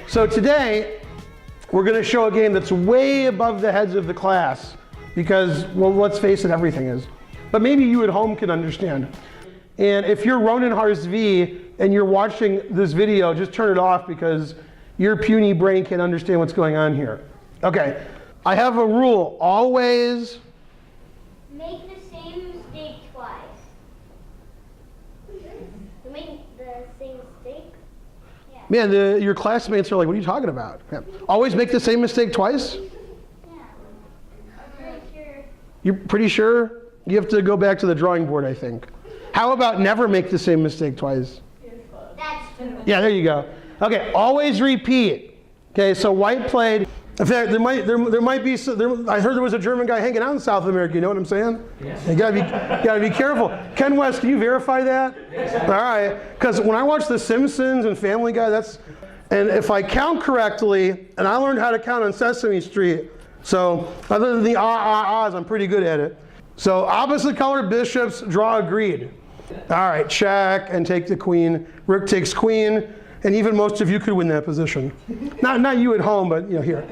So today, we're going to show a game that's way above the heads of the class because, well, let's face it, everything is. But maybe you at home can understand. And if you're Ronan Harzvi and you're watching this video, just turn it off because your puny brain can't understand what's going on here. Okay, I have a rule. Always make the same mistake twice. You make the same mistake? Yeah. Man, your classmates are like, what are you talking about? Yeah. Always make the same mistake twice? Yeah. I'm pretty sure. You're pretty sure? You have to go back to the drawing board, I think. How about never make the same mistake twice? That's true. Yeah, there you go. Okay, always repeat. Okay, so white played. In fact, there might be. I heard there was a German guy hanging out in South America. You know what I'm saying? Yes. You gotta be careful. Ken West, can you verify that? Yes. All right, because when I watch The Simpsons and Family Guy, and if I count correctly, and I learned how to count on Sesame Street, so other than the ahs, I'm pretty good at it. So opposite colored bishops draw agreed. All right, check and take the queen. Rook takes queen. And even most of you could win that position. Not you at home, but you know, here.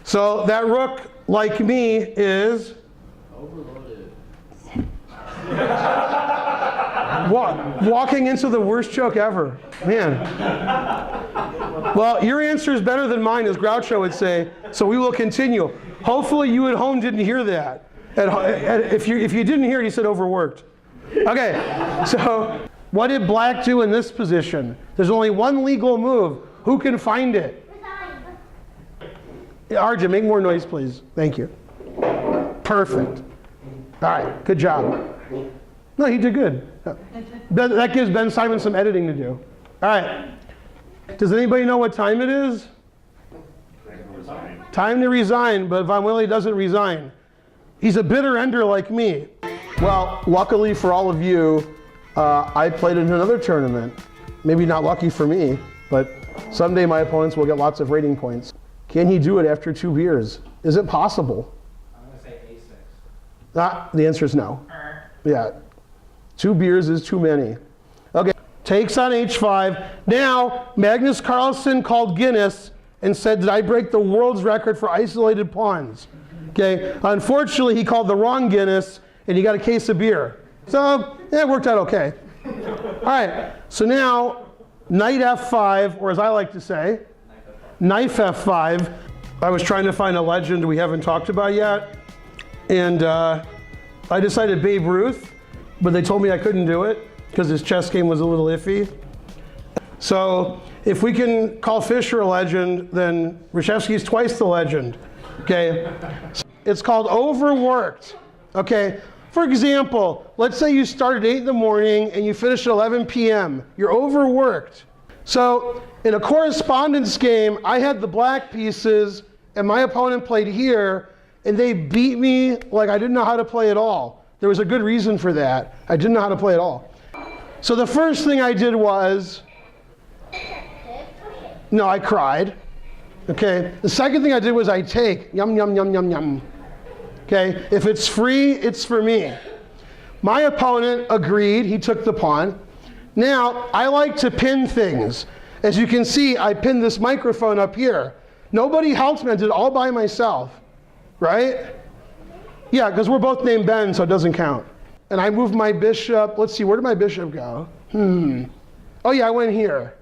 So that rook, like me, is overloaded. Walking into the worst joke ever. Man. Well, your answer is better than mine, as Groucho would say, so we will continue. Hopefully you at home didn't hear that. If you didn't hear it, he said overworked. Okay, so what did black do in this position? There's only one legal move. Who can find it? Arjun, make more noise, please. Thank you. Perfect. All right, good job. No, he did good. That gives Ben Simon some editing to do. All right. Does anybody know what time it is? Time to resign, but Von Willy doesn't resign. He's a bitter ender like me. Well, luckily for all of you, I played in another tournament. Maybe not lucky for me, but someday my opponents will get lots of rating points. Can he do it after 2 beers? Is it possible? I'm going to say A6. The answer is no. Yeah, 2 beers is too many. Okay, takes on H5. Now, Magnus Carlsen called Guinness and said, did I break the world's record for isolated pawns? Okay, unfortunately, he called the wrong Guinness and he got a case of beer. So, yeah, it worked out okay. All right, so now, knight f5, or as I like to say, knife f5. I was trying to find a legend we haven't talked about yet, and I decided Babe Ruth, but they told me I couldn't do it because his chess game was a little iffy. So, if we can call Fischer a legend, then Reshevsky's twice the legend, okay? It's called overworked, okay? For example, let's say you start at 8 in the morning and you finish at 11 p.m. You're overworked. So in a correspondence game, I had the black pieces and my opponent played here and they beat me like I didn't know how to play at all. There was a good reason for that. I didn't know how to play at all. So the first thing I did was, no, I cried. Okay. The second thing I did was I take, yum, yum, yum, yum, yum. Okay, if it's free, it's for me. My opponent agreed, he took the pawn. Now, I like to pin things. As you can see, I pinned this microphone up here. Nobody helped me, I did it all by myself, right? Yeah, because we're both named Ben, so it doesn't count. And I moved my bishop, let's see, where did my bishop go? Oh yeah, I went here.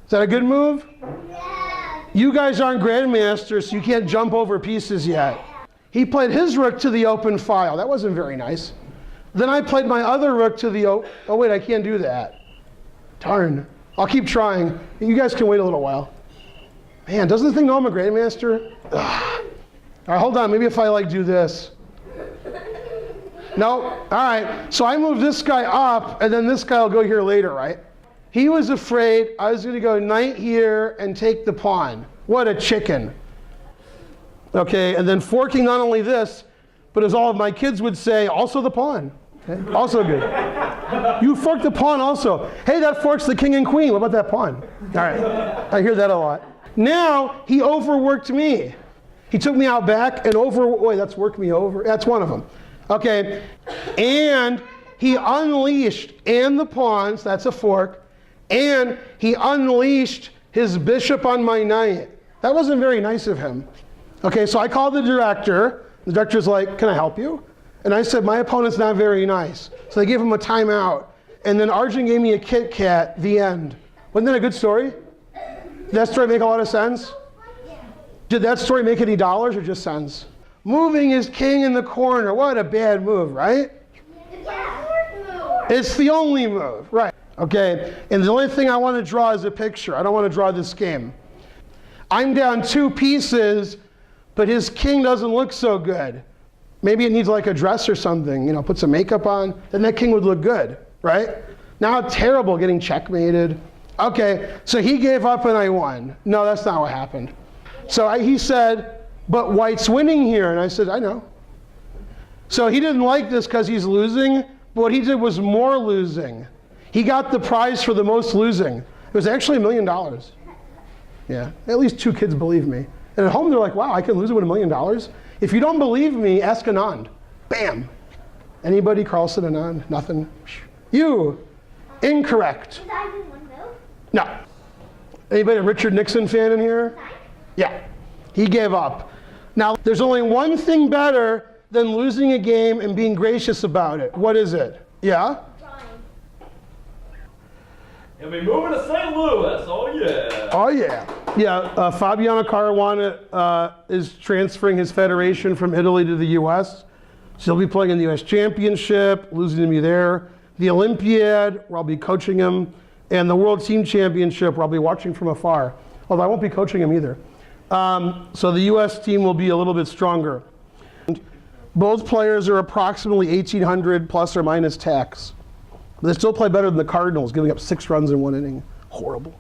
Is that a good move? Yeah. You guys aren't grandmasters, so you can't jump over pieces yet. He played his rook to the open file. That wasn't very nice. Then I played my other rook to the oh wait, I can't do that. Darn. I'll keep trying. You guys can wait a little while. Man, doesn't the thing know I'm a grandmaster? Ugh. All right, hold on. Maybe if I do this. No. All right. So I move this guy up, and then this guy will go here later, right? He was afraid I was going to go knight here and take the pawn. What a chicken. Okay, and then forking not only this, but as all of my kids would say, also the pawn. Okay? Also good. You forked the pawn also. Hey, that forks the king and queen. What about that pawn? All right, I hear that a lot. Now, he overworked me. He took me out back and that's worked me over. That's one of them. Okay, and he unleashed, and the pawns, that's a fork, and he unleashed his bishop on my knight. That wasn't very nice of him. Okay, so I called the director. The director's like, can I help you? And I said, my opponent's not very nice. So they gave him a timeout. And then Arjun gave me a Kit Kat, the end. Wasn't that a good story? Did that story make a lot of sense? Did that story make any dollars or just sense? Moving his king in the corner. What a bad move, right? It's the only move, right? Okay, and the only thing I want to draw is a picture. I don't want to draw this game. I'm down 2 pieces, but his king doesn't look so good. Maybe it needs like a dress or something, you know, put some makeup on, then that king would look good, right? Now terrible, getting checkmated. Okay, so he gave up and I won. No, that's not what happened. So he said, but white's winning here. And I said, I know. So he didn't like this because he's losing, but what he did was more losing. He got the prize for the most losing. It was actually $1 million. Yeah, at least 2 kids believe me. And at home they're like, wow, I can lose it with $1 million? If you don't believe me, ask Anand. Bam. Anybody? Carlson, Anand? Nothing? You. Incorrect. Did I do one move? No. Anybody a Richard Nixon fan in here? Yeah. He gave up. Now, there's only one thing better than losing a game and being gracious about it. What is it? Yeah? Drawing. And we moving to St. Louis. Oh yeah. Oh yeah. Yeah, Fabiano Caruana is transferring his federation from Italy to the US. So he'll be playing in the US Championship, losing to me there. The Olympiad, where I'll be coaching him. And the World Team Championship, where I'll be watching from afar. Although I won't be coaching him either. So the US team will be a little bit stronger. Both players are approximately 1,800 plus or minus tax. But they still play better than the Cardinals, giving up 6 runs in 1 inning. Horrible.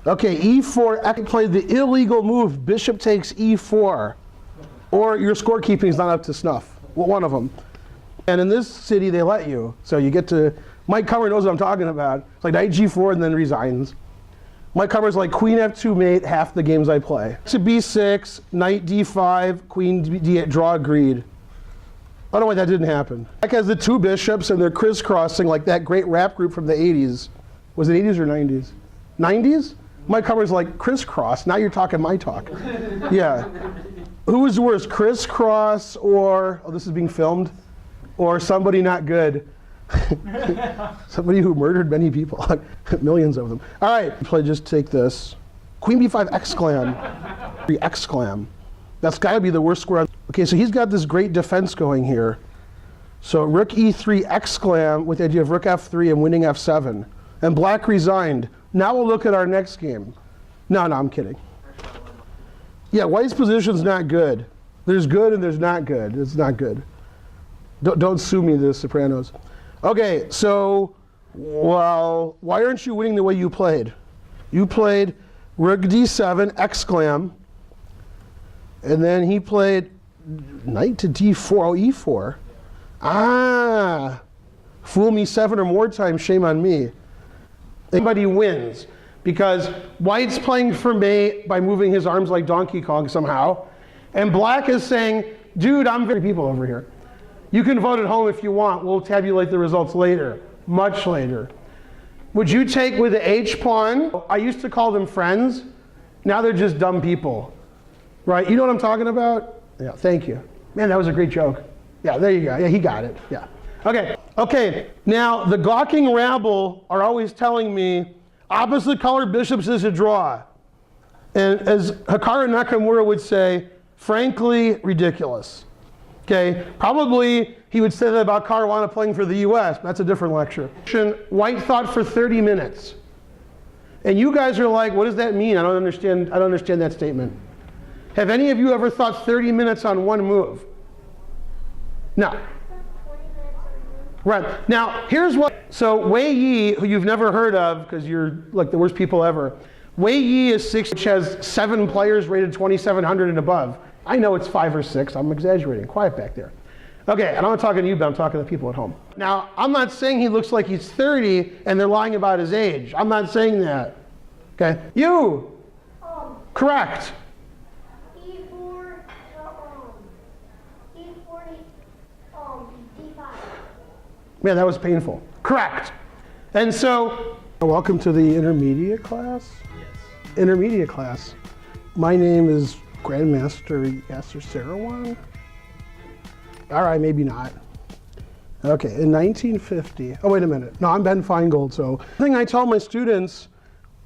Okay, e4, I played the illegal move. Bishop takes e4. Or your scorekeeping is not up to snuff. Well, one of them. And in this city, they let you. So you get to, Mike Comer knows what I'm talking about. It's like knight g4 and then resigns. Mike Comer's like queen f2 mate, half the games I play. To b6, knight d5, queen d8, draw agreed. I don't know why that didn't happen. Black has the 2 bishops and they're crisscrossing like that great rap group from the 80s. Was it 80s or 90s? 90s? Mike Comer's like crisscross. Now you're talking my talk. Yeah. Who was worse, crisscross or, oh, this is being filmed, or somebody not good? Somebody who murdered many people, millions of them. All right, play, just take this. Queen b5 exclam. Exclam. That's got to be the worst square. Okay, so he's got this great defense going here. So rook e3 exclam with the idea of rook f3 and winning f7. And black resigned. Now we'll look at our next game. No, I'm kidding. Yeah, white's position's not good. There's good and there's not good. It's not good. Don't sue me, the Sopranos. Okay, so, well, why aren't you winning the way you played? You played rook d7, exclam, and then he played knight to d4, oh, e4. Ah, fool me 7 or more times, shame on me. Anybody wins, because white's playing for mate by moving his arms like Donkey Kong somehow, and black is saying, dude, I'm very people over here. You can vote at home if you want. We'll tabulate the results later, much later. Would you take with the H pawn? I used to call them friends. Now they're just dumb people, right? You know what I'm talking about? Yeah, thank you. Man, that was a great joke. Yeah, there you go. Yeah, he got it. Yeah. Okay, now the gawking rabble are always telling me opposite colored bishops is a draw. And as Hikaru Nakamura would say, frankly, ridiculous. Okay, probably he would say that about Caruana playing for the US, but that's a different lecture. White thought for 30 minutes. And you guys are like, what does that mean? I don't understand that statement. Have any of you ever thought 30 minutes on one move? No. Right. Now, here's what, so Wei Yi, who you've never heard of, because you're like the worst people ever, Wei Yi is 6, which has 7 players rated 2,700 and above. I know it's 5 or 6, I'm exaggerating, quiet back there. Okay, and I'm not talking to you, but I'm talking to the people at home. Now, I'm not saying he looks like he's 30 and they're lying about his age. I'm not saying that. Okay, you, correct. E4, E40, D5. Man, that was painful. Correct. And so, welcome to the intermediate class. Yes. intermediate class. My name is Grandmaster Yasser Sarawon. All right, maybe not. Okay, in 1950, oh wait a minute. No, I'm Ben Finegold. So the thing I tell my students,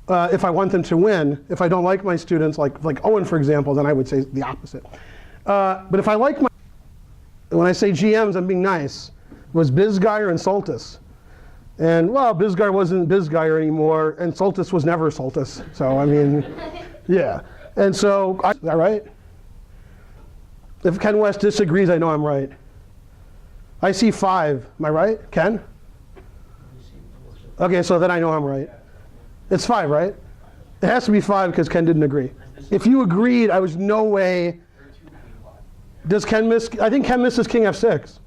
if I want them to win, if I don't like my students, like Owen for example, then I would say the opposite. But if I like when I say GMs, I'm being nice. It was Bisgeier and Soltis. And well, Bisgeier wasn't Bisgeier anymore, and Soltis was never Soltis. So I mean, yeah. And so, is that right? If Ken West disagrees, I know I'm right. I see 5. Am I right, Ken? Okay, so then I know I'm right. It's 5, right? It has to be 5 because Ken didn't agree. If you agreed, I was no way. Does Ken miss? I think Ken misses King F6.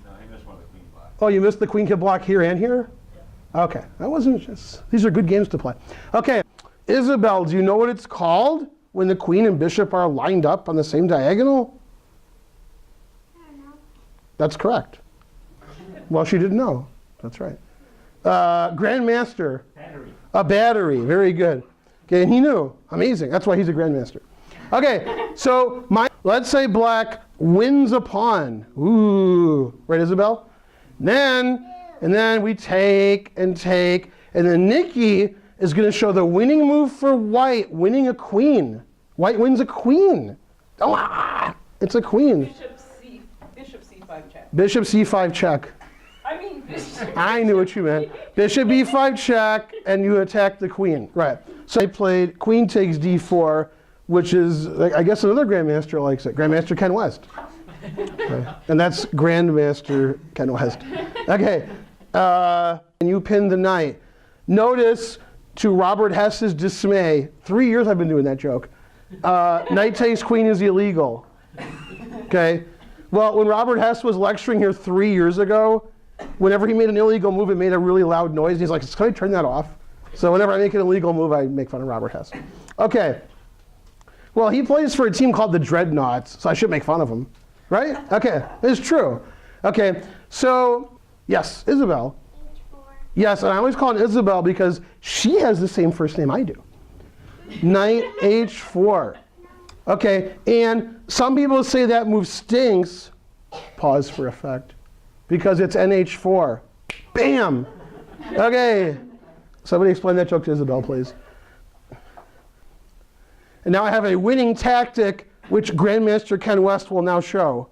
No, he missed one of the queen blocks. Oh, you missed the Queen Kid block here and here? Okay, that wasn't just, these are good games to play. Okay, Isabel, do you know what it's called when the queen and bishop are lined up on the same diagonal? That's correct. Well, she didn't know. That's right. Grandmaster. Battery. A battery. Very good. Okay, and he knew. Amazing. That's why he's a grandmaster. Okay, so let's say black wins a pawn. Ooh, right, Isabel? And then we take, and then Nikki is going to show the winning move for white, winning a queen. White wins a queen. Ah, it's a queen. Bishop C5 check. Bishop C5 check. I mean, bishop. I knew what you meant. Bishop B5 check, and you attack the queen. Right. So I played queen takes D4, which is, I guess another grandmaster likes it. Grandmaster Ken West. Okay. And that's Grandmaster Ken West. Okay. And you pin the knight. Notice, to Robert Hess's dismay, 3 years I've been doing that joke, knight takes queen is illegal. Okay. Well, when Robert Hess was lecturing here 3 years ago, whenever he made an illegal move, it made a really loud noise. He's like, can I turn that off? So whenever I make an illegal move, I make fun of Robert Hess. Okay. Well, he plays for a team called the Dreadnoughts, so I should make fun of him. Right? Okay. It's true. Okay. So, yes, Isabel. H4. Yes, and I always call it Isabel because she has the same first name I do. Knight H4. Okay, and some people say that move stinks, pause for effect, because it's NH4. Bam! Okay, somebody explain that joke to Isabel, please. And now I have a winning tactic, which Grandmaster Ken West will now show.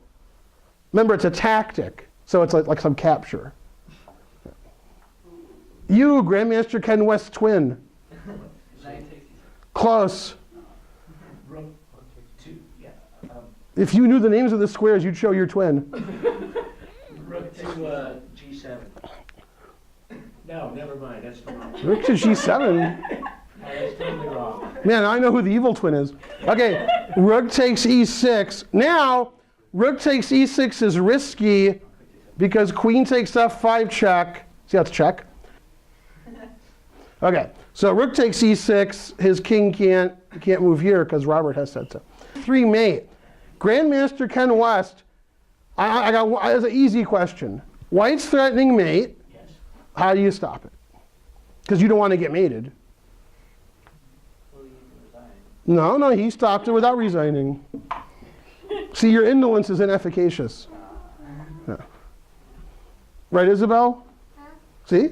Remember, it's a tactic, so it's like some capture. You, Grandmaster Ken West twin. Close. If you knew the names of the squares, you'd show your twin. Rook to G7. No, never mind. That's the wrong one. Rook to G7. That's totally wrong. Man, I know who the evil twin is. Okay, Rook takes E6. Now, Rook takes E6 is risky because Queen takes F5 check. See how it's check? Okay, so Rook takes E6. His king can't move here because Robert has said so. 3 mate. Grandmaster Ken West, it's an easy question. White's threatening mate. Yes. How do you stop it? Because you don't want to get mated. Well, you can resign. No, he stopped it without resigning. See, your indolence is inefficacious. Yeah. Right, Isabel? Huh? See?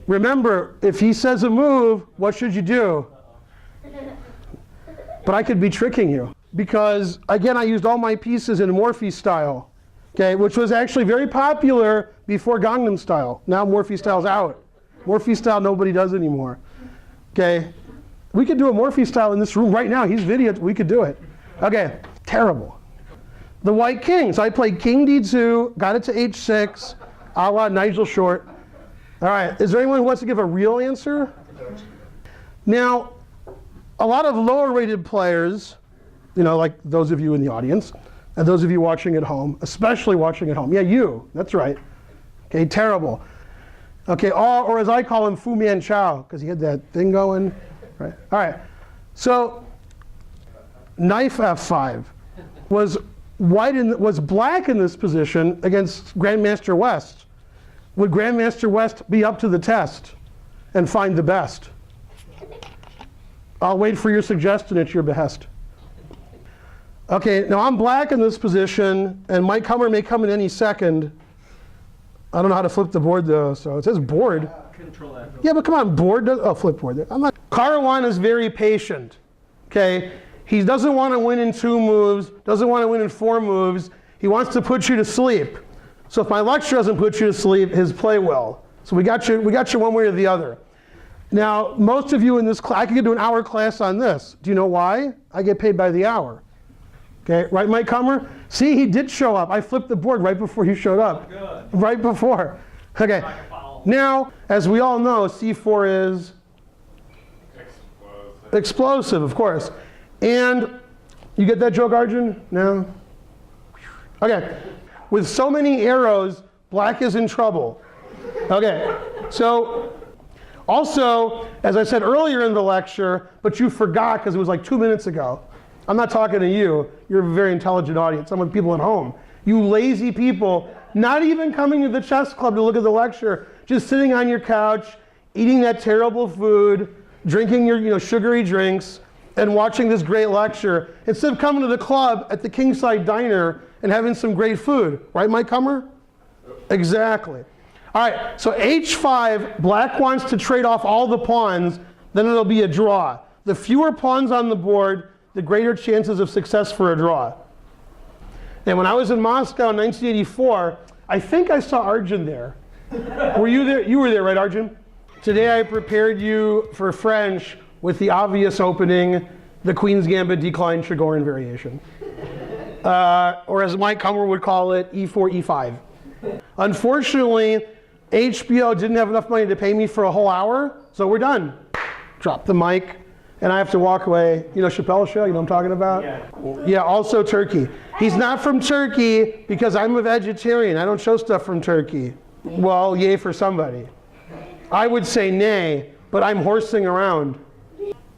Remember, if he says a move, what should you do? But I could be tricking you. Because, again, I used all my pieces in Morphe style, okay, which was actually very popular before Gangnam style. Now Morphe style's out. Morphe style nobody does anymore. Okay? We could do a Morphe style in this room right now. He's video. We could do it. Okay. Terrible. The white king. So I played king d2, got it to h6, a la Nigel Short. All right. Is there anyone who wants to give a real answer? Now, a lot of lower rated players, you know, like those of you in the audience, and those of you watching at home, especially watching at home. Yeah, you. That's right. Okay, terrible. Okay, or as I call him, Fu Man Chao, because he had that thing going. Right. All right. So, knife f5 was black in this position against Grandmaster West. Would Grandmaster West be up to the test and find the best? I'll wait for your suggestion at your behest. Okay, now I'm black in this position, and Mike Hummer may come in any second. I don't know how to flip the board though, so it says board. Control F. Yeah, but come on, board does, oh, flip board. I'm not. Karawan is very patient, okay? He doesn't want to win in 2 moves, doesn't want to win in 4 moves. He wants to put you to sleep. So if my lecture doesn't put you to sleep, his play will. So we got you one way or the other. Now, most of you in this class, I could do an hour class on this. Do you know why? I get paid by the hour. Okay, right, Mike Hummer? See, he did show up. I flipped the board right before you showed up. Good. Right before. Okay, now, as we all know, C4 is explosive, of course. And you get that joke, Arjun? No? Okay, with so many arrows, black is in trouble. Okay, so also, as I said earlier in the lecture, but you forgot because it was like 2 minutes ago. I'm not talking to you. You're a very intelligent audience. Some of the people at home. You lazy people, not even coming to the chess club to look at the lecture, just sitting on your couch, eating that terrible food, drinking your sugary drinks, and watching this great lecture, instead of coming to the club at the Kingside Diner and having some great food. Right, Mike Hummer? Exactly. All right, so H5, black wants to trade off all the pawns, then it'll be a draw. The fewer pawns on the board, the greater chances of success for a draw. And when I was in Moscow in 1984, I think I saw Arjun there. Were you there? You were there, right, Arjun? Today I prepared you for French with the obvious opening, the Queen's Gambit decline Trigorin variation. Or as Mike Hummer would call it, E4, E5. Unfortunately, HBO didn't have enough money to pay me for a whole hour, so we're done. Drop the mic, and I have to walk away. You know Chappelle's show, you know what I'm talking about? Yeah, also Turkey. He's not from Turkey because I'm a vegetarian. I don't show stuff from Turkey. Well, yay for somebody. I would say nay, but I'm horsing around.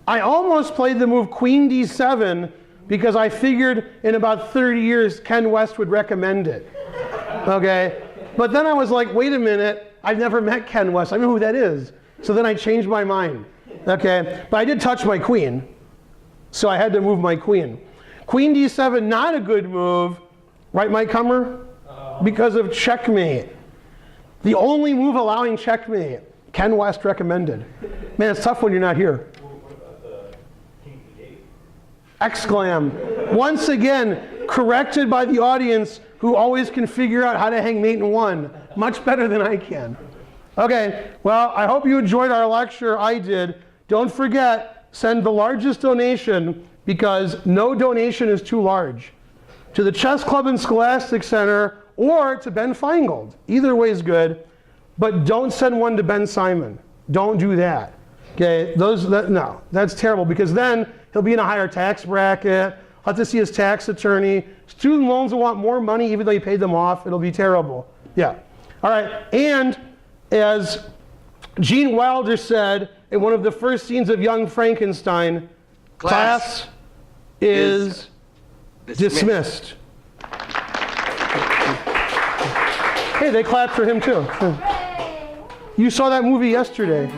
I almost played the move Queen D7 because I figured in about 30 years Ken West would recommend it. Okay? But then I was like, wait a minute, I've never met Ken West. I know who that is. So then I changed my mind. Okay? But I did touch my queen. So I had to move my queen. Queen D7, not a good move. Right, Mike Hummer? Because of checkmate. The only move allowing checkmate. Ken West recommended. Man, it's tough when you're not here. Exclam. Once again, corrected by the audience who always can figure out how to hang mate in 1. Much better than I can. Okay, well, I hope you enjoyed our lecture. I did. Don't forget, send the largest donation because no donation is too large. To the Chess Club and Scholastic Center or to Ben Finegold. Either way is good, but don't send one to Ben Simon. Don't do that. Okay, no, that's terrible because then he'll be in a higher tax bracket. I'll have to see his tax attorney. Student loans will want more money even though you paid them off. It'll be terrible. Yeah. All right, and as Gene Wilder said in one of the first scenes of Young Frankenstein, class is dismissed. Hey, they clapped for him too. You saw that movie yesterday.